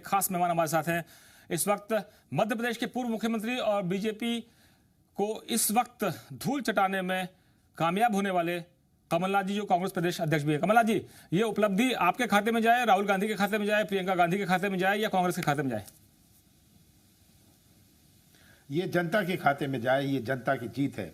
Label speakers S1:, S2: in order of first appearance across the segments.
S1: एक खास मेहमान हमारे साथ हैं इस वक्त, मध्य प्रदेश के पूर्व मुख्यमंत्री और बीजेपी को इस वक्त धूल चटाने में कामयाब होने वाले कमलनाथ जी, जो कांग्रेस प्रदेश अध्यक्ष भी है। कमलनाथ जी, ये उपलब्धि आपके खाते में जाए, राहुल गांधी के खाते में जाए, प्रियंका गांधी के खाते में जाए या कांग्रेस के खाते में जाए?
S2: ये जनता के खाते में जाए, ये जनता की जीत है।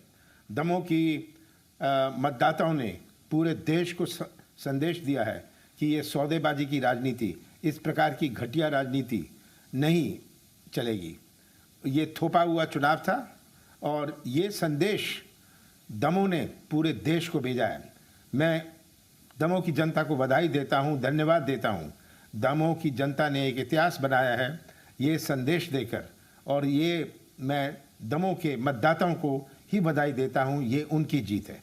S2: दमोह की मतदाताओं ने पूरे देश को संदेश दिया है कि ये सौदेबाजी की राजनीति, इस प्रकार की घटिया राजनीति नहीं चलेगी। ये थोपा हुआ चुनाव था और ये संदेश दमोह ने पूरे देश को भेजा है। मैं दमोह की जनता को बधाई देता हूँ, धन्यवाद देता हूँ। दमोह की जनता ने एक इतिहास बनाया है ये संदेश देकर, और ये मैं दमोह के मतदाताओं को ही बधाई देता हूँ। ये उनकी जीत है।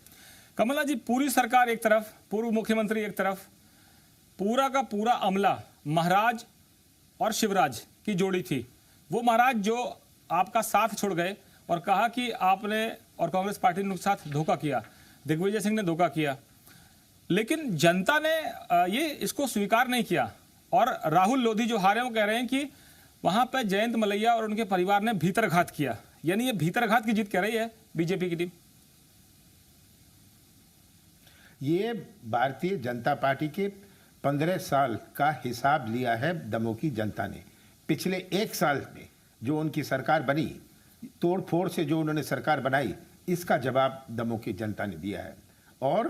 S1: कमलनाथ जी, पूरी सरकार एक तरफ, पूर्व मुख्यमंत्री एक तरफ, पूरा का पूरा अमला महाराज और शिवराज की जोड़ी थी। वो महाराज जो आपका साथ छोड़ गए और कहा कि आपने और कांग्रेस पार्टी ने साथ धोखा किया, दिग्विजय सिंह ने धोखा किया, लेकिन जनता ने ये इसको स्वीकार नहीं किया। और राहुल लोधी जो हारे, वो कह रहे हैं कि वहां पर जयंत मलैया और उनके परिवार ने भीतरघात किया। यानी ये भीतरघात की जीत कह रही है बीजेपी की टीम।
S2: ये भारतीय जनता पार्टी के 15 साल का हिसाब लिया है दमोह की जनता ने। पिछले 1 साल में जो उनकी सरकार बनी, तोड़ फोड़ से जो उन्होंने सरकार बनाई, इसका जवाब दमोह की जनता ने दिया है। और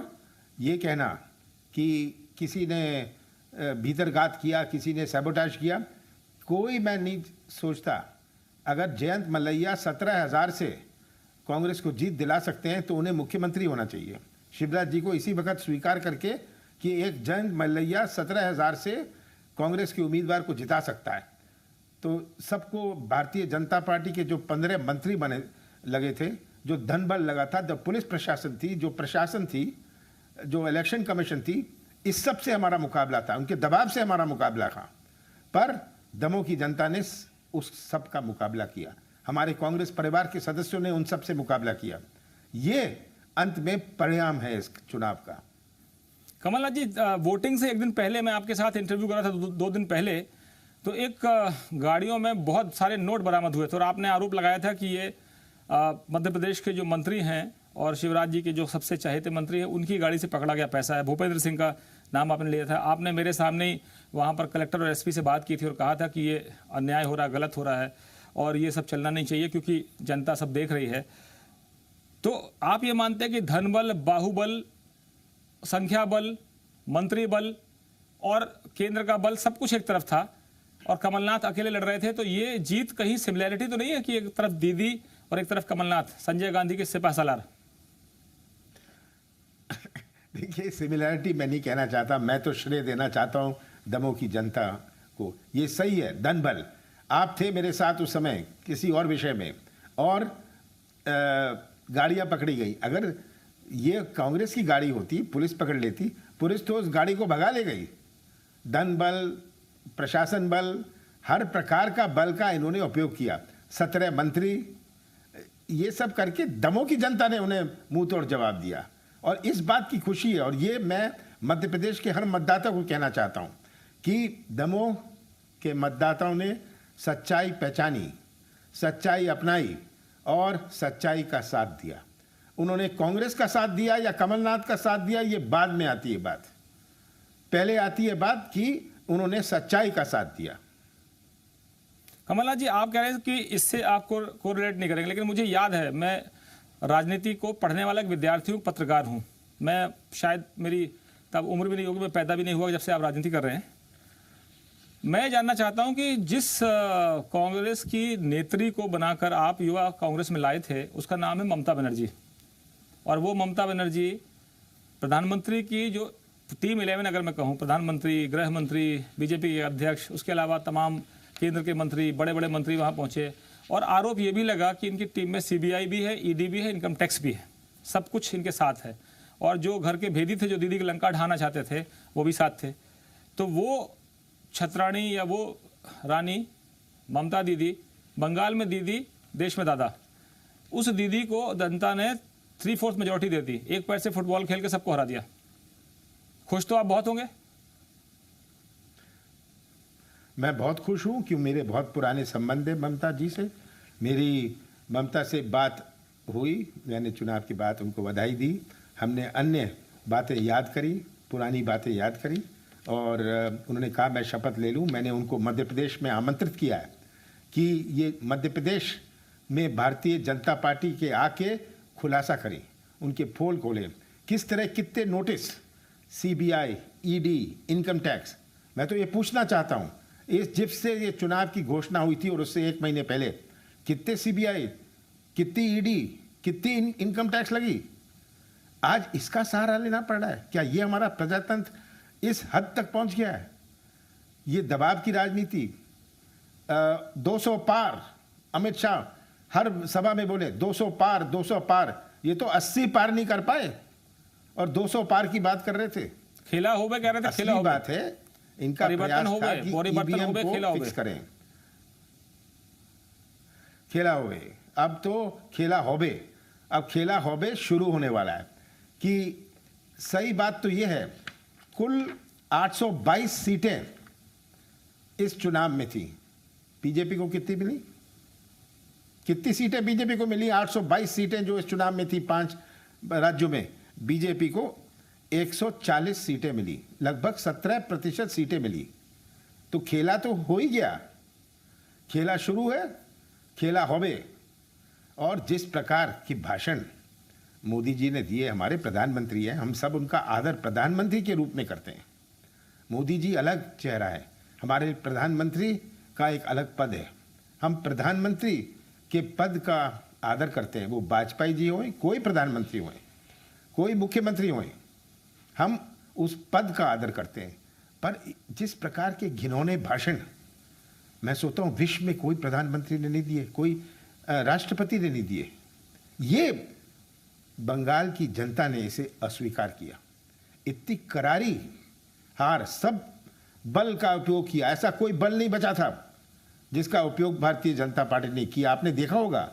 S2: ये कहना कि किसी ने भीतरघात किया, किसी ने सैबोटाज किया, कोई मैं नहीं सोचता। अगर जयंत मलैया 17,000 से कांग्रेस को जीत दिला सकते हैं तो उन्हें मुख्यमंत्री होना चाहिए। शिवराज जी को इसी वक्त स्वीकार करके कि एक जयंत मलैया 17,000 से कांग्रेस के उम्मीदवार को जिता सकता है, तो सबको भारतीय जनता पार्टी के जो 15 मंत्री बने लगे थे, जो धन बल लगा था, जो पुलिस प्रशासन थी, जो प्रशासन थी, जो इलेक्शन कमीशन थी, इस सब से हमारा मुकाबला था, उनके दबाव से हमारा मुकाबला था। पर दमोह की जनता ने उस सब का मुकाबला किया। हमारे कांग्रेस परिवार के सदस्यों ने उन सब से मुकाबला किया। ये अंत में परिणाम है इस चुनाव का।
S1: कमलनाथ जी, वोटिंग से एक दिन पहले मैं आपके साथ इंटरव्यू कर रहा था, 2 दिन पहले, तो एक गाड़ियों में बहुत सारे नोट बरामद हुए थे और आपने आरोप लगाया था कि ये मध्य प्रदेश के जो मंत्री हैं और शिवराज जी के जो सबसे चहेते मंत्री हैं, उनकी गाड़ी से पकड़ा गया पैसा है। भूपेंद्र सिंह का नाम आपने लिया था। आपने मेरे सामने ही वहाँ पर कलेक्टर और एसपी से बात की थी और कहा था कि ये अन्याय हो रहा है, गलत हो रहा है और ये सब चलना नहीं चाहिए क्योंकि जनता सब देख रही है। तो आप ये मानते हैं कि धन बल, बाहुबल, संख्या बल, मंत्री बल और केंद्र का बल सब कुछ एक तरफ था और कमलनाथ अकेले लड़ रहे थे, तो ये जीत कहीं सिमिलैरिटी तो नहीं है कि एक तरफ दीदी और एक तरफ कमलनाथ, संजय गांधी के सिपह सालार?
S2: देखिए, सिमिलैरिटी मैं नहीं कहना चाहता, मैं तो श्रेय देना चाहता हूं दमोह की जनता को। ये सही है, धन बल। आप थे मेरे साथ उस समय किसी और विषय में और गाड़ियां पकड़ी गई। अगर ये कांग्रेस की गाड़ी होती, पुलिस पकड़ लेती, पुलिस तो उस गाड़ी को भगा ले गई। धन बल, प्रशासन बल, हर प्रकार का बल का इन्होंने उपयोग किया। 17 मंत्री, ये सब करके दमोह की जनता ने उन्हें मुंह तोड़ जवाब दिया और इस बात की खुशी है। और ये मैं मध्य प्रदेश के हर मतदाता को कहना चाहता हूं कि दमोह के मतदाताओं ने सच्चाई पहचानी, सच्चाई अपनाई और सच्चाई का साथ दिया। उन्होंने कांग्रेस का साथ दिया या कमलनाथ का साथ दिया, ये बाद में आती है बात। पहले आती है बात कि उन्होंने सच्चाई का साथ दिया।
S1: कमलनाथ जी, आप कह रहे हैं कि इससे आप कोरिलेट नहीं करेंगे, लेकिन मुझे याद है, मैं राजनीति को पढ़ने वाला एक विद्यार्थी हूँ, पत्रकार हूँ। मैं शायद मेरी तब उम्र भी नहीं होगी, मैं पैदा भी नहीं हुआ जब से आप राजनीति कर रहे हैं। मैं जानना चाहता हूं कि जिस कांग्रेस की नेत्री को बनाकर आप युवा कांग्रेस में लाए थे, उसका नाम है ममता बनर्जी। और वो ममता बनर्जी प्रधानमंत्री की जो टीम 11, अगर मैं कहूं, प्रधानमंत्री, गृह मंत्री, बीजेपी के अध्यक्ष, उसके अलावा तमाम केंद्र के मंत्री, बड़े बड़े मंत्री वहां पहुंचे। और आरोप ये भी लगा कि इनकी टीम में सीबीआई भी है, ईडी भी है, इनकम टैक्स भी है, सब कुछ इनके साथ है। और जो घर के भेदी थे, जो दीदी की लंका ढाना चाहते थे, वो भी साथ थे। तो वो छत्राणी या वो रानी ममता दीदी, बंगाल में दीदी, देश में दादा, उस दीदी को जनता ने 3/4 मेजोरिटी दे दी। एक पैर से फुटबॉल खेल के सबको हरा दिया। खुश तो आप बहुत होंगे।
S2: मैं बहुत खुश हूँ कि मेरे बहुत पुराने संबंध है ममता जी से। मेरी ममता से बात हुई, मैंने चुनाव की बात उनको बधाई दी, हमने अन्य बातें याद करी, पुरानी बातें याद करी, और उन्होंने कहा मैं शपथ ले लूँ। मैंने उनको मध्य प्रदेश में आमंत्रित किया है कि ये मध्य प्रदेश में भारतीय जनता पार्टी के आके खुलासा करें, उनके पोल खोलें, किस तरह कितने notice CBI, ED, income tax. मैं तो ये पूछना चाहता हूँ, इस जब से ये चुनाव की घोषणा हुई थी और उससे 1 महीने पहले कितने सीबीआई, कितनी ईडी, कितनी इनकम टैक्स लगी? आज इसका सहारा लेना पड़ रहा है। क्या ये हमारा प्रजातंत्र इस हद तक पहुंच गया है? ये दबाव की राजनीति, 200 पार, अमित शाह हर सभा में बोले 200 पार, 200 पार। ये तो 80 पार नहीं कर पाए और 200 पार की बात कर रहे थे।
S1: खेला हो गए, कह रहे थे खेला हो
S2: बात है, इनका प्रयास था कि ईवीएम को फिक्स करें। खेला होवे, अब तो खेला होवे, अब खेला होवे शुरू होने वाला है। कि सही बात तो यह है, कुल 822 सीटें इस चुनाव में थी। बीजेपी को कितनी मिली? कितनी सीटें बीजेपी को मिली? 822 सीटें जो इस चुनाव में थी 5 राज्यों में, बीजेपी को 140 सीटें मिली, लगभग 17% सीटें मिली। तो खेला तो हो ही गया, खेला शुरू है, खेला होवे। और जिस प्रकार की भाषण मोदी जी ने दिए, हमारे प्रधानमंत्री हैं, हम सब उनका आदर प्रधानमंत्री के रूप में करते हैं। मोदी जी अलग चेहरा है, हमारे प्रधानमंत्री का एक अलग पद है। हम प्रधानमंत्री के पद का आदर करते हैं, वो वाजपेयी जी हों, कोई प्रधानमंत्री हों, कोई मुख्यमंत्री हों, हम उस पद का आदर करते हैं। पर जिस प्रकार के घिनौने भाषण, मैं सोचता हूँ विश्व में कोई प्रधानमंत्री ने नहीं दिए, कोई राष्ट्रपति ने नहीं दिए। ये बंगाल की जनता ने इसे अस्वीकार किया। इतनी करारी हार, सब बल का उपयोग किया, ऐसा कोई बल नहीं बचा था जिसका उपयोग भारतीय जनता पार्टी ने किया। आपने देखा होगा,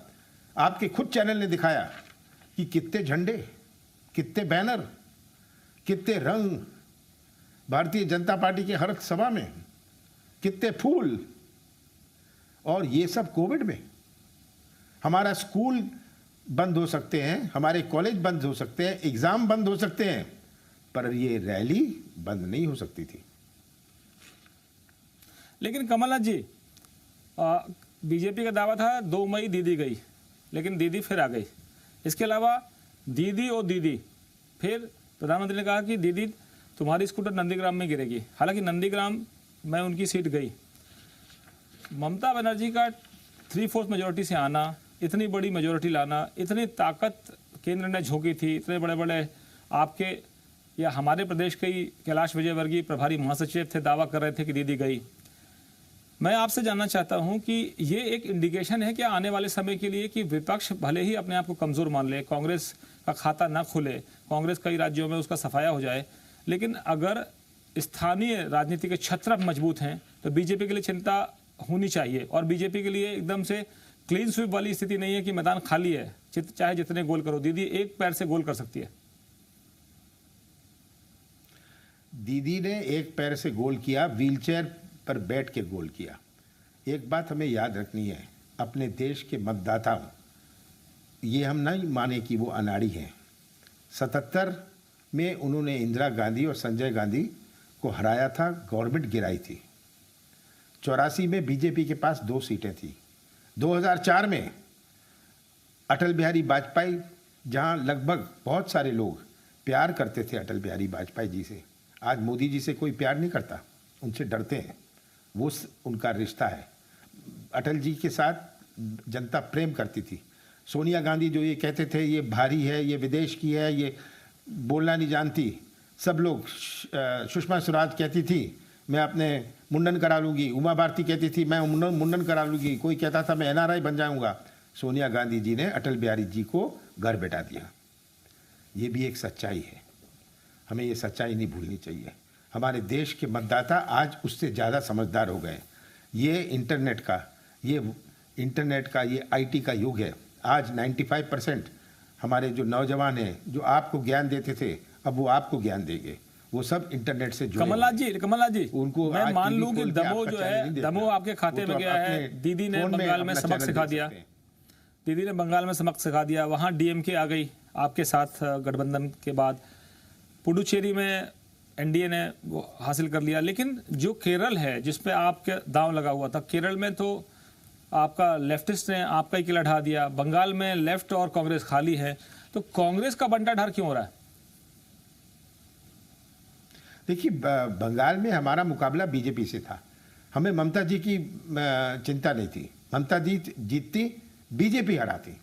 S2: आपके खुद चैनल ने दिखाया कि कितने झंडे, कितने बैनर, कितने रंग भारतीय जनता पार्टी के हर सभा में, कितने फूल। और ये सब कोविड में। हमारा स्कूल बंद हो सकते हैं, हमारे कॉलेज बंद हो सकते हैं, एग्जाम बंद हो सकते हैं, पर ये रैली बंद नहीं हो सकती थी।
S1: लेकिन कमलनाथ जी, बीजेपी का दावा था 2 मई दीदी गई, लेकिन दीदी फिर आ गई। इसके अलावा दीदी और दीदी, फिर प्रधानमंत्री ने कहा कि दीदी तुम्हारी स्कूटर नंदीग्राम में गिरेगी। हालांकि नंदीग्राम में उनकी सीट गई। ममता बनर्जी का 3/4 मेजोरिटी से आना, इतनी बड़ी मेजोरिटी लाना, इतनी ताकत केंद्र ने झोंकी थी, इतने बड़े बड़े आपके या हमारे प्रदेश के ही कैलाश विजयवर्गीय प्रभारी महासचिव थे, दावा कर रहे थे कि दीदी गई। मैं आपसे जानना चाहता हूं कि ये एक इंडिकेशन है क्या आने वाले समय के लिए कि विपक्ष भले ही अपने आप को कमजोर मान ले, कांग्रेस का खाता ना खुले, कांग्रेस कई राज्यों में उसका सफाया हो जाए, लेकिन अगर स्थानीय राजनीति के छत्र मजबूत हैं तो बीजेपी के लिए चिंता होनी चाहिए। और बीजेपी के लिए एकदम से क्लीन स्वीप वाली स्थिति नहीं है कि मैदान खाली है, चाहे जितने गोल करो, दीदी एक पैर से गोल कर सकती है।
S2: दीदी ने एक पैर से गोल किया, व्हीलचेयर पर बैठ के गोल किया। एक बात हमें याद रखनी है, अपने देश के मतदाताओं, ये हम नहीं माने कि वो अनाड़ी हैं। 77 में उन्होंने इंदिरा गांधी और संजय गांधी को हराया था, गवर्नमेंट गिराई थी। 84 में बीजेपी के पास 2 सीटें थी। 2004 में अटल बिहारी वाजपेयी, जहां लगभग बहुत सारे लोग प्यार करते थे अटल बिहारी वाजपेयी जी से, आज मोदी जी से कोई प्यार नहीं करता, उनसे डरते हैं। वो उनका रिश्ता है। अटल जी के साथ जनता प्रेम करती थी। सोनिया गांधी जो ये कहते थे ये भारी है, ये विदेश की है, ये बोलना नहीं जानती, सब लोग, सुषमा स्वराज कहती थी मैं अपने मुंडन करा लूँगी, उमा भारती कहती थी मैं मुंडन करा लूँगी, कोई कहता था मैं एनआरआई बन जाऊँगा। सोनिया गांधी जी ने अटल बिहारी जी को घर बैठा दिया। ये भी एक सच्चाई है, हमें ये सच्चाई नहीं भूलनी चाहिए। हमारे देश के मतदाता आज उससे ज़्यादा समझदार हो गए। ये इंटरनेट का ये आईटी का युग है। आज 95% हमारे जो नौजवान हैं, जो आपको ज्ञान देते थे, अब वो आपको ज्ञान देंगे। वो सब इंटरनेट से जुड़े
S1: कमलनाथ जी
S2: उनको
S1: मैं
S2: आज
S1: मान
S2: टीवी
S1: लूं कि
S2: खोल के
S1: दमोह
S2: आपका
S1: जो
S2: चैनल
S1: है
S2: नहीं देखना।
S1: दमोह आपके खाते
S2: वो तो
S1: में गया है,
S2: अपने
S1: दीदी ने
S2: फोन में
S1: बंगाल में
S2: अपना
S1: सबक
S2: चैनल
S1: सिखा
S2: देख
S1: दिया,
S2: सकते हैं।
S1: दीदी ने बंगाल में सबक सिखा दिया, वहां डीएमके आ गई आपके साथ गठबंधन के बाद, पुडुचेरी में एनडीए ने वो हासिल कर लिया। लेकिन जो केरल है जिसपे आपके दांव लगा हुआ था, केरल में तो आपका लेफ्टिस्ट ने आपका ही किला ढा दिया, बंगाल में लेफ्ट और कांग्रेस खाली है, तो कांग्रेस का बंटाढार क्यों हो रहा है?
S2: देखिए, बंगाल में हमारा मुकाबला बीजेपी से था, हमें ममता जी की चिंता नहीं थी, ममता जी जीतती, बीजेपी हराती।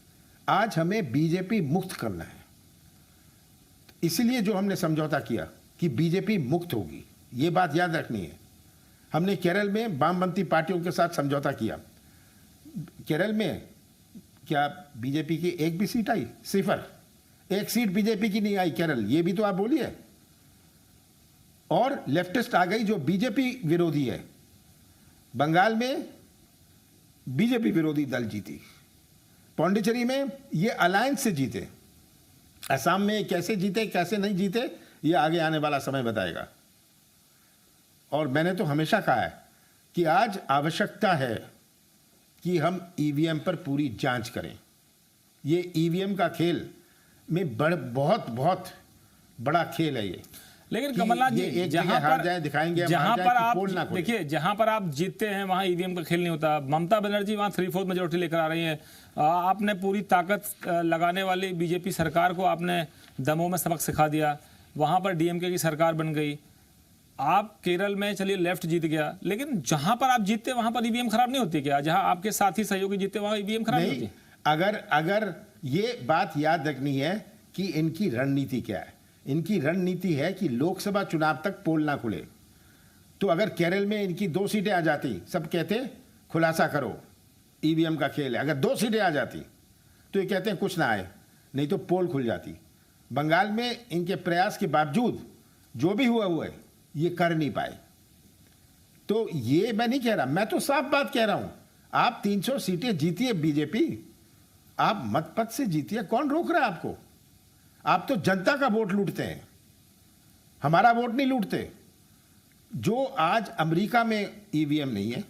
S2: आज हमें बीजेपी मुक्त करना है, इसीलिए जो हमने समझौता किया कि बीजेपी मुक्त होगी, ये बात याद रखनी है। हमने केरल में वामपंथी पार्टियों के साथ समझौता किया। केरल में क्या बीजेपी की एक भी सीट आई? सिफर, एक सीट बीजेपी की नहीं आई केरल, ये भी तो आप बोलिए। और लेफ्टिस्ट आ गई जो बीजेपी विरोधी है। बंगाल में बीजेपी विरोधी दल जीती, पौंडीचेरी में ये अलायंस से जीते, असम में कैसे जीते कैसे नहीं जीते ये आगे आने वाला समय बताएगा। और मैंने तो हमेशा कहा है कि आज आवश्यकता है कि हम ईवीएम पर पूरी जांच करें। ये ईवीएम का खेल में बहुत बहुत बड़ा खेल है ये।
S1: लेकिन कमलनाथ जी, जहां पर आप देखिए, जहां पर आप जीतते हैं वहां ईवीएम का खेल नहीं होता। ममता बनर्जी वहां 3/4 मेजोरिटी लेकर आ रही है, आपने पूरी ताकत लगाने वाली बीजेपी सरकार को आपने दमोह में सबक सिखा दिया, वहां पर डीएमके की सरकार बन गई। आप केरल में चलिए लेफ्ट जीत गया, लेकिन जहां पर आप जीतते वहां पर ईवीएम खराब नहीं होती क्या? जहां आपके साथी सहयोगी जीतते वहां ईवीएम खराब नहीं होती?
S2: अगर ये बात याद रखनी है कि इनकी रणनीति क्या है। इनकी रणनीति है कि लोकसभा चुनाव तक पोल ना खुले। तो अगर केरल में इनकी 2 सीटें आ जाती, सब कहते खुलासा करो, ईवीएम का खेल है। अगर 2 सीटें आ जाती तो ये कहते हैं कुछ ना आए, नहीं तो पोल खुल जाती। बंगाल में इनके प्रयास के बावजूद जो भी हुआ है ये कर नहीं पाए। तो ये मैं नहीं कह रहा, मैं तो साफ बात कह रहा हूं, आप 300 सीटें जीतिए बीजेपी, आप मत पद से जीतिए, कौन रोक रहा है आपको? आप तो जनता का वोट लूटते हैं, हमारा वोट नहीं लूटते। जो आज अमेरिका में ईवीएम नहीं है,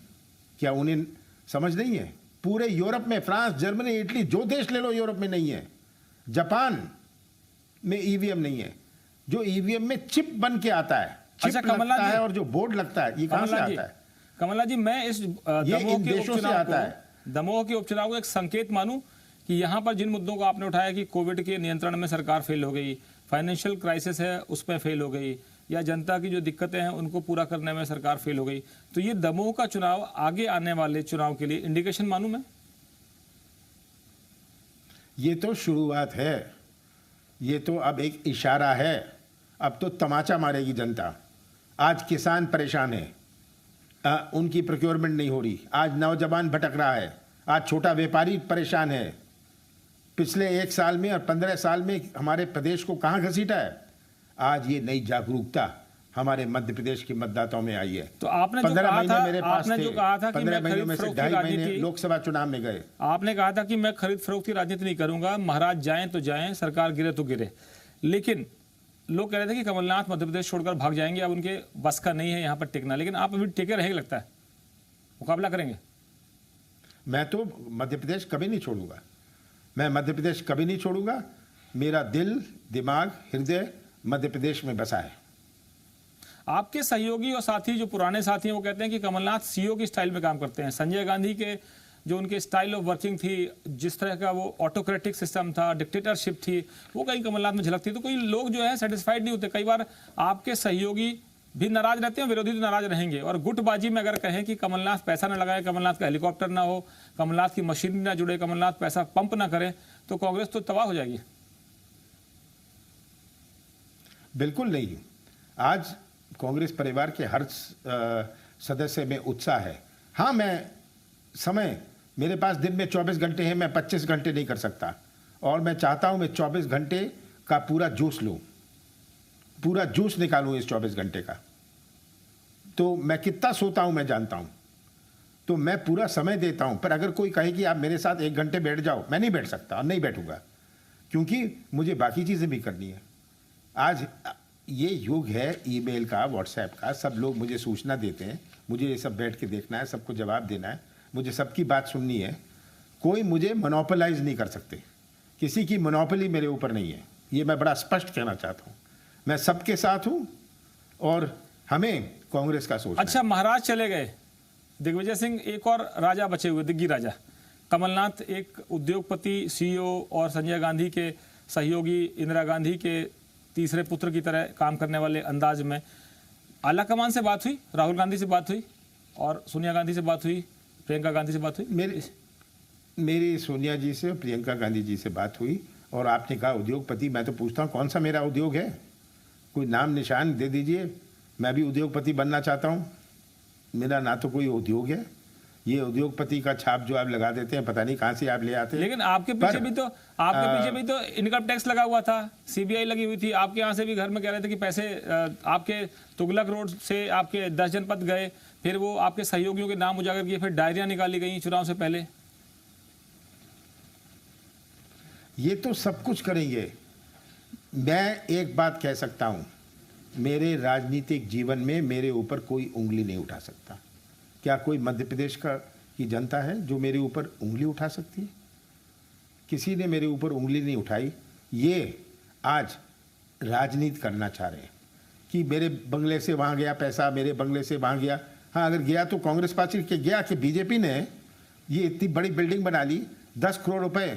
S2: क्या उन्हें समझ नहीं है? पूरे यूरोप में, फ्रांस, जर्मनी, इटली, जो देश ले लो यूरोप में नहीं है। जापान में ईवीएम नहीं है। जो ईवीएम में चिप बन के आता है, चिप लगता है और जो बोर्ड लगता है, ये कहां से आता है?
S1: कमलनाथ जी, मैं इस दमोह के उपचुनाव को एक संकेत मानूं कि यहां पर जिन मुद्दों को आपने उठाया कि कोविड के नियंत्रण में सरकार फेल हो गई, फाइनेंशियल क्राइसिस है उसमें फेल हो गई, या जनता की जो दिक्कतें हैं उनको पूरा करने में सरकार फेल हो गई, तो ये दमोह का चुनाव आगे आने वाले चुनाव के लिए इंडिकेशन मानूं मैं?
S2: ये तो शुरुआत है, ये तो अब एक इशारा है। अब तो तमाचा मारेगी जनता। आज किसान परेशान है, उनकी प्रोक्योरमेंट नहीं हो रही। आज नौजवान भटक रहा है, आज छोटा व्यापारी परेशान है। पिछले 1 साल में और 15 साल में हमारे प्रदेश को कहां घसीटा है? आज ये नई जागरूकता हमारे मध्य प्रदेश के मतदाताओं में आई है।
S1: तो आपने
S2: 15 महीने मेरे पास थे,
S1: जो कहा था कि
S2: 15
S1: मैं
S2: महीनों में से 2.5 महीने लोकसभा चुनाव में गए।
S1: आपने कहा था कि मैं खरीद फरोख्त की राजनीति नहीं करूंगा, महाराज जाएं तो जाएं, सरकार गिरे तो गिरे। लेकिन लोग कह रहे थे कि कमलनाथ मध्य प्रदेश छोड़कर भाग जाएंगे, अब उनके बस का नहीं है यहाँ पर टिकना। लेकिन आप अभी टिके रहेंगे लगता है, मुकाबला करेंगे?
S2: मैं तो मध्य प्रदेश कभी नहीं छोड़ूंगा, मैं मध्य प्रदेश कभी नहीं छोड़ूंगा। मेरा दिल, दिमाग, हृदय मध्य प्रदेश में बसा है।
S1: आपके सहयोगी और साथी जो पुराने साथी हैं वो कहते हैं कि कमलनाथ सीईओ की स्टाइल में काम करते हैं। संजय गांधी के जो उनके स्टाइल ऑफ वर्किंग थी, जिस तरह का वो ऑटोक्रेटिक सिस्टम था, डिक्टेटरशिप थी, वो कहीं कमलनाथ में झलकती। तो कोई लोग जो है सेटिस्फाइड नहीं होते। कई बार आपके सहयोगी भी नाराज रहते हैं, विरोधी तो नाराज रहेंगे। और गुटबाजी में अगर कहें कि कमलनाथ पैसा न लगाए, कमलनाथ का हेलीकॉप्टर ना हो, कमलनाथ की मशीनरी ना जुड़े, कमलनाथ पैसा पंप ना करे, तो कांग्रेस तो तबाह हो जाएगी।
S2: बिल्कुल नहीं। आज कांग्रेस परिवार के हर सदस्य में उत्साह है। हाँ, मैं समय, मेरे पास दिन में 24 घंटे हैं, मैं 25 घंटे नहीं कर सकता, और मैं चाहता हूं मैं 24 घंटे का पूरा जूस लूं, पूरा जूस निकालूं इस 24 घंटे का। तो मैं कितना सोता हूं मैं जानता हूं, तो मैं पूरा समय देता हूं। पर अगर कोई कहे कि आप मेरे साथ 1 घंटे बैठ जाओ, मैं नहीं बैठ सकता और नहीं बैठूंगा, क्योंकि मुझे बाकी चीजें भी करनी है। आज ये युग है ईमेल का, व्हाट्सएप का, सब लोग मुझे सूचना देते हैं, मुझे ये सब बैठ के देखना है, सबको जवाब देना है, मुझे सबकी बात सुननी है। कोई मुझे मोनोपोलाइज नहीं कर सकते, किसी की मोनोपोली मेरे ऊपर नहीं है, ये मैं बड़ा स्पष्ट कहना चाहता हूँ। मैं सबके साथ हूँ और हमें कांग्रेस का सोचना है।
S1: अच्छा, महाराज चले गए, दिग्विजय सिंह एक और राजा बचे हुए, दिग्गी राजा। कमलनाथ एक उद्योगपति, सीईओ और संजय गांधी के सहयोगी, इंदिरा गांधी के तीसरे पुत्र की तरह काम करने वाले अंदाज में। आला कमान से बात हुई, राहुल गांधी से बात हुई और सोनिया गांधी से बात हुई, प्रियंका गांधी से बात हुई?
S2: मेरी सोनिया जी से और प्रियंका गांधी जी से बात हुई। और आपने कहा उद्योगपति, मैं तो पूछता हूँ कौन सा मेरा उद्योग है? कोई नाम निशान दे दीजिए, मैं भी उद्योगपति बनना चाहता हूँ। मेरा ना तो कोई उद्योग है, ये उद्योगपति का छाप जो आप लगा देते हैं, पता नहीं कहाँ से आप ले आते हैं।
S1: लेकिन आपके पीछे भी तो इनकम टैक्स लगा हुआ था, सीबीआई लगी हुई थी, आपके यहाँ से भी घर में कह रहे थे कि पैसे आपके तुगलक रोड से आपके 10 जनपद गए, फिर वो आपके सहयोगियों के नाम उजागर किए, फिर डायरियां निकाली गई चुनाव से पहले।
S2: ये तो सब कुछ करेंगे। मैं एक बात कह सकता हूं, मेरे राजनीतिक जीवन में मेरे ऊपर कोई उंगली नहीं उठा सकता। क्या कोई मध्य प्रदेश की जनता है जो मेरे ऊपर उंगली उठा सकती है? किसी ने मेरे ऊपर उंगली नहीं उठाई। ये आज राजनीति करना चाह रहे हैं कि मेरे बंगले से वहाँ गया पैसा, मेरे बंगले से वहाँ गया। हाँ, अगर गया तो कांग्रेस पार्टी के गया कि बीजेपी ने ये इतनी बड़ी बिल्डिंग बना ली, 10 करोड़ रुपए,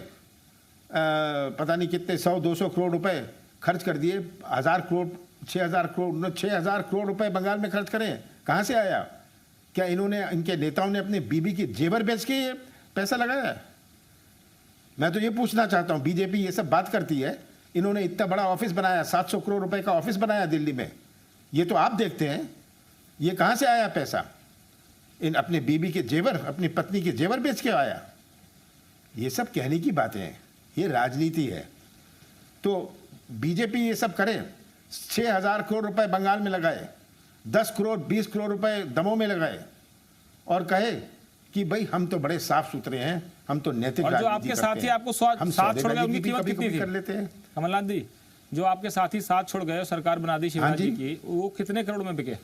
S2: पता नहीं कितने 100-200 करोड़ रुपए खर्च कर दिए, 1000 करोड़ 6000 करोड़ रुपए बंगाल में खर्च करें। कहाँ से आया? क्या इन्होंने, इनके नेताओं ने अपने बीबी की जेवर बेच के ये पैसा लगाया? मैं तो ये पूछना चाहता हूँ, बीजेपी ये सब बात करती है, इन्होंने इतना बड़ा ऑफिस बनाया, 700 करोड़ रुपए का ऑफिस बनाया दिल्ली में, ये तो आप देखते हैं, ये कहाँ से आया पैसा? इन अपने बीबी के जेवर, अपनी पत्नी के जेवर बेच के आया? ये सब कहने की बातें हैं, ये राजनीति है। तो बीजेपी ये सब करे, 6000 करोड़ रुपए बंगाल में लगाए, 10 करोड़ 20 करोड़ रुपए दमों में लगाए और कहे कि भाई हम तो बड़े साफ सुथरे हैं, हम तो नैतिक
S1: राजनीति करते हैं। जो आपके साथी आपको साथ छोड़ गए, उनकी कीमत कितनी थी?
S2: कर लेते हैं
S1: कमलनाथ जी, जो आपके साथी साथ छोड़ गए, सरकार बना दी शिवराज जी की, वो कितने करोड़ में बिके?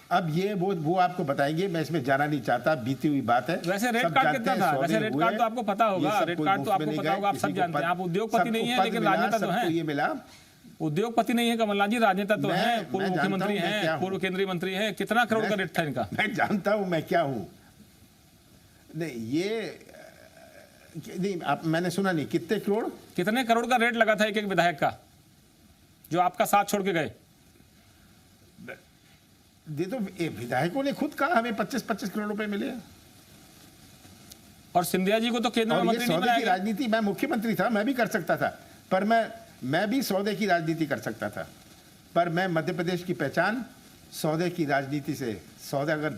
S2: अब ये वो आपको बताएंगे, मैं इसमें जाना नहीं चाहता, बीती हुई बात है।
S1: वैसे रेट कार्ड कितना था? वैसे रेट कार्ड तो आपको पता होगा, रेट कार्ड तो आपको पता होगा, आप सब जानते हैं। आप उद्योगपति नहीं है लेकिन राजनेता तो हैं।
S2: ये मिला,
S1: उद्योगपति नहीं है कमलनाथ जी, राजनेता तो हैं, पूर्व मुख्यमंत्री हैं, पूर्व केंद्रीय मंत्री हैं। कितना करोड़ का रेट था इनका?
S2: मैं जानता हूं मैं क्या हूं। नहीं, ये नहीं, आप, मैंने सुना नहीं, कितने करोड़
S1: का रेट लगा था एक विधायक का, जो आपका साथ छोड़ के गए?
S2: ये तो विधायकों ने खुद कहा हमें 25-25 करोड़ रुपए मिले।
S1: और सिंधिया जी को तो केंद्र मंत्री नहीं बनाया गया।
S2: राजनीति, मैं मुख्यमंत्री था, मैं भी कर सकता था, पर मैं भी सौदे की राजनीति कर सकता था, पर मैं मध्य प्रदेश की पहचान सौदे की राजनीति से, सौदागर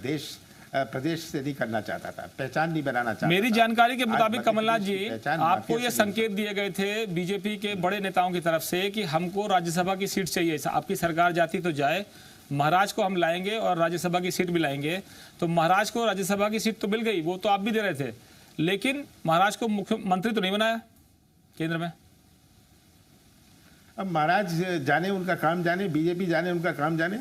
S2: प्रदेश से नहीं करना चाहता था, पहचान नहीं बनाना चाहता।
S1: मेरी जानकारी के मुताबिक कमलनाथ जी, आपको ये संकेत दिए गए थे बीजेपी के बड़े नेताओं की तरफ से कि हमको राज्यसभा की सीट चाहिए, आपकी सरकार जाती तो जाए, महाराज को हम लाएंगे और राज्यसभा की सीट भी लाएंगे। तो महाराज को राज्यसभा की सीट तो मिल गई, वो तो आप भी दे रहे थे, लेकिन महाराज को मुख्यमंत्री तो नहीं बनाया केंद्र में।
S2: अब महाराज जाने, उनका काम जाने, बीजेपी जाने, उनका काम जाने,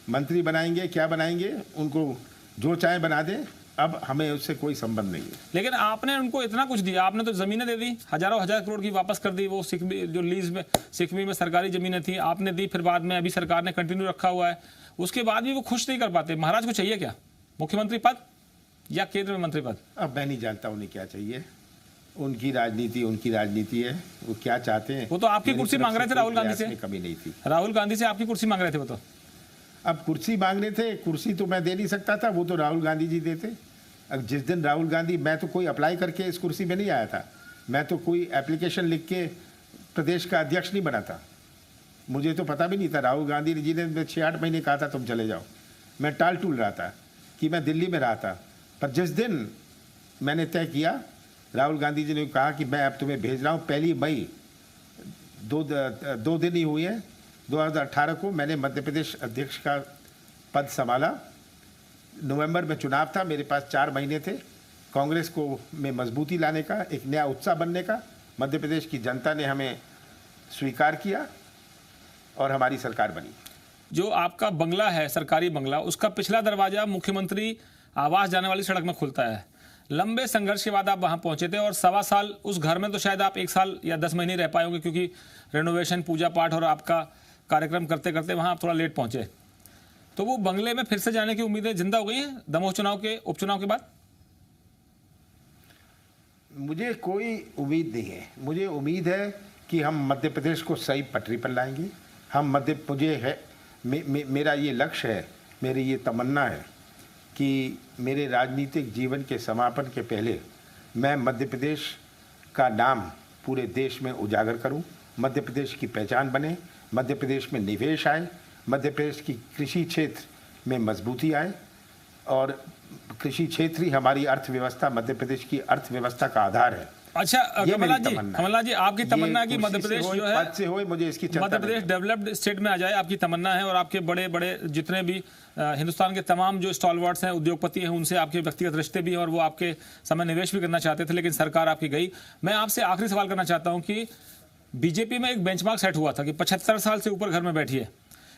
S2: मंत्री बनाएंगे क्या बनाएंगे, उनको जो चाहे बना दे, अब हमें उससे कोई संबंध नहीं है।
S1: लेकिन आपने उनको इतना कुछ दिया, आपने तो जमीनें दे दी, हजारों हजार करोड़ की वापस कर दी, वो जो लीज में सिक्किम में सरकारी जमीनें थी आपने दी, फिर बाद में अभी सरकार ने कंटिन्यू रखा हुआ है, उसके बाद भी वो खुश नहीं कर पाते। महाराज को चाहिए क्या, मुख्यमंत्री पद या केंद्र में मंत्री पद?
S2: अब मैं नहीं जानता उन्हें क्या चाहिए, उनकी राजनीति है, वो क्या चाहते हैं।
S1: वो तो आपकी कुर्सी मांग रहे थे राहुल गांधी से,
S2: कमी नहीं थी।
S1: राहुल गांधी से आपकी कुर्सी मांग रहे थे वो तो।
S2: अब कुर्सी मांग रहे थे, कुर्सी तो मैं दे नहीं सकता था, वो तो राहुल गांधी जी देते। अब जिस दिन राहुल गांधी, मैं तो कोई अप्लाई करके इस कुर्सी में नहीं आया था, मैं तो कोई एप्लीकेशन लिख के प्रदेश का अध्यक्ष नहीं बना था, मुझे तो पता भी नहीं था। राहुल गांधी जी ने 6-8 महीने कहा था तुम चले जाओ, मैं टाल टूल रहा था कि मैं दिल्ली में रहा था। पर जिस दिन मैंने तय किया, राहुल गांधी जी ने कहा कि मैं अब तुम्हें भेज रहा हूँ, 1 मई, 2 दिन ही हुए हैं, 2018 को मैंने मध्य प्रदेश अध्यक्ष का पद संभाला। नवंबर में चुनाव था, मेरे पास 4 महीने थे कांग्रेस को में मजबूती लाने का, एक नया उत्साह बनने का। मध्य प्रदेश की जनता ने हमें स्वीकार किया और हमारी सरकार बनी।
S1: जो आपका बंगला है, सरकारी बंगला, उसका पिछला दरवाजा मुख्यमंत्री आवास जाने वाली सड़क में खुलता है। लंबे संघर्ष के बाद आप वहां पहुंचे थे और 1.25 साल उस घर में तो शायद आप 1 साल या 10 महीने रह पाए होंगे, क्योंकि रेनोवेशन, पूजा पाठ और आपका कार्यक्रम करते करते वहां आप थोड़ा लेट पहुंचे। तो वो बंगले में फिर से जाने की उम्मीदें जिंदा हो गई हैं दमोह चुनाव के उपचुनाव के बाद?
S2: मुझे कोई उम्मीद नहीं है। मुझे उम्मीद है कि हम मध्य प्रदेश को सही पटरी पर लाएंगे। मेरा ये लक्ष्य है, मेरी ये तमन्ना है कि मेरे राजनीतिक जीवन के समापन के पहले मैं मध्य प्रदेश का नाम पूरे देश में उजागर करूं, मध्य प्रदेश की पहचान बने, मध्य प्रदेश में निवेश आए, मध्य प्रदेश की कृषि क्षेत्र में मजबूती आए और कृषि क्षेत्र ही हमारी अर्थव्यवस्था, मध्य प्रदेश की अर्थव्यवस्था का आधार है।
S1: अच्छा कमलनाथ जी, आपकी तमन्ना है कि मध्य प्रदेश जो है
S2: पद से होए, मुझे इसकी चिंता
S1: मध्य प्रदेश डेवलप्ड स्टेट में आ जाए, आपकी तमन्ना है। और आपके बड़े बड़े जितने भी हिंदुस्तान के तमाम जो स्टॉलवर्ड्स हैं, उद्योगपति हैं, उनसे आपके व्यक्तिगत रिश्ते भी हैं और वो आपके समय निवेश भी करना चाहते थे, लेकिन सरकार आपकी गई। मैं आपसे आखिरी सवाल करना चाहता हूं कि बीजेपी में एक बेंचमार्क सेट हुआ था कि 75 साल से ऊपर घर में बैठिए।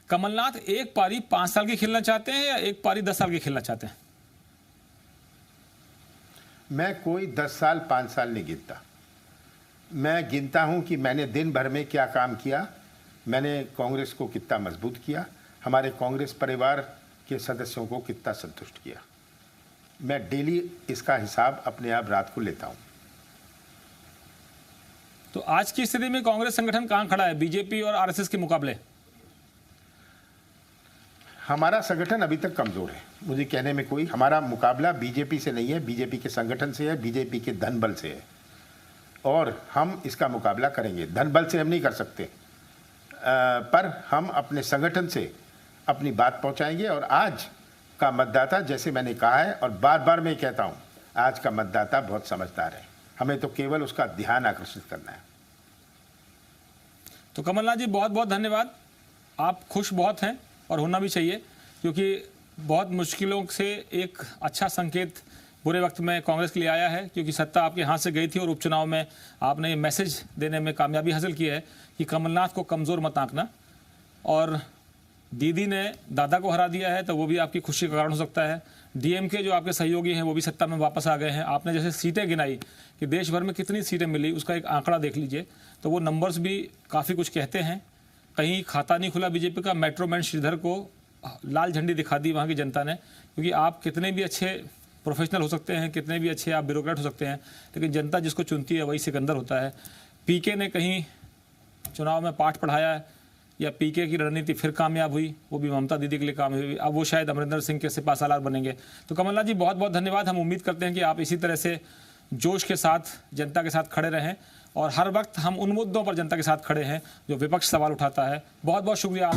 S1: कमलनाथ एक पारी 5 साल की खेलना चाहते हैं या एक पारी 10 साल की खेलना चाहते हैं?
S2: मैं कोई 10 साल 5 साल नहीं गिनता। मैं गिनता हूं कि मैंने दिन भर में क्या काम किया, मैंने कांग्रेस को कितना मजबूत किया, हमारे कांग्रेस परिवार के सदस्यों को कितना संतुष्ट किया। मैं डेली इसका हिसाब अपने आप रात को लेता हूं।
S1: तो आज की स्थिति में कांग्रेस संगठन कहां खड़ा है बीजेपी और आरएसएस के मुकाबले?
S2: हमारा संगठन अभी तक कमजोर है। मुझे कहने में कोई, हमारा मुकाबला बीजेपी से नहीं है, बीजेपी के संगठन से है, बीजेपी के धन बल से है और हम इसका मुकाबला करेंगे। धन बल से हम नहीं कर सकते, पर हम अपने संगठन से अपनी बात पहुंचाएंगे। और आज का मतदाता, जैसे मैंने कहा है और बार बार मैं कहता हूं, आज का मतदाता बहुत समझदार है, हमें तो केवल उसका ध्यान आकर्षित करना है।
S1: तो कमलनाथ जी, बहुत बहुत धन्यवाद। आप खुश बहुत हैं और होना भी चाहिए, क्योंकि बहुत मुश्किलों से एक अच्छा संकेत बुरे वक्त में कांग्रेस के लिए आया है, क्योंकि सत्ता आपके हाथ से गई थी और उपचुनाव में आपने ये मैसेज देने में कामयाबी हासिल की है कि कमलनाथ को कमज़ोर मत आंकना। और दीदी ने दादा को हरा दिया है, तो वो भी आपकी खुशी का कारण हो सकता है। डीएमके जो आपके सहयोगी हैं वो भी सत्ता में वापस आ गए हैं। आपने जैसे सीटें गिनाई कि देश भर में कितनी सीटें मिली, उसका एक आंकड़ा देख लीजिए, तो वो नंबर्स भी काफ़ी कुछ कहते हैं। कहीं खाता नहीं खुला बीजेपी का, मेट्रो मैन श्रीधर को लाल झंडी दिखा दी वहाँ की जनता ने, क्योंकि आप कितने भी अच्छे प्रोफेशनल हो सकते हैं, कितने भी अच्छे आप ब्यूरोक्रेट हो सकते हैं, लेकिन जनता जिसको चुनती है वही सिकंदर होता है। पीके ने कहीं चुनाव में पाठ पढ़ाया है या पीके की रणनीति फिर कामयाब हुई, वो भी ममता दीदी के लिए कामयाब हुई। अब वो शायद अमरिंदर सिंह के सिपासालार बनेंगे। तो कमलनाथ जी, बहुत बहुत धन्यवाद। हम उम्मीद करते हैं कि आप इसी तरह से जोश के साथ जनता के साथ खड़े रहें और हर वक्त हम उन मुद्दों पर जनता के साथ खड़े हैं जो विपक्ष सवाल उठाता है। बहुत बहुत शुक्रिया।